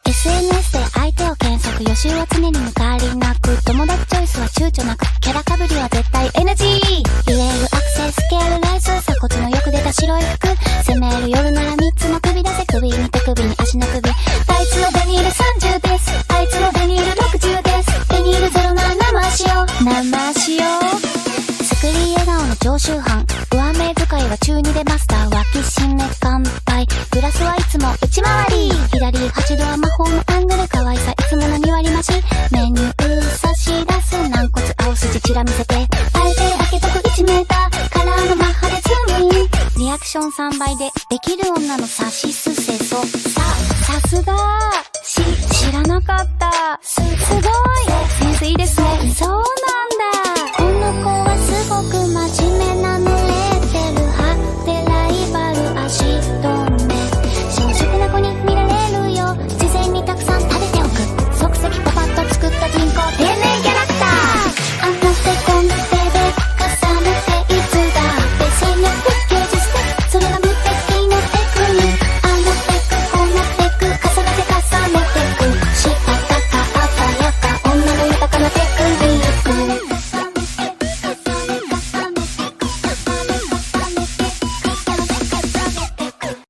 SNS で相手を検索、予習は常に抜かりなく、友達チョイスは躊躇なく、キャラかぶりは絶対 NG。 言えるアクセスケールレース、鎖骨のよく出た白い服、攻める夜なら3つの首出せ、首に手首に足の首、あいつのデニール30です、あいつのデニール60です、デニール07生しよう生しよう。スクリー笑顔の常習犯、上目遣いは中2でマスター、脇締め乾杯、グラスはいつも内回り、左8度は魔法のアングル、可愛さいつもの2割増し、メニュー差し出す軟骨青筋ちら見せて、あえて開けとく1メーターカラーのマッハでズームイン、リアクション3倍でできる女のさしすせそ、さすがー。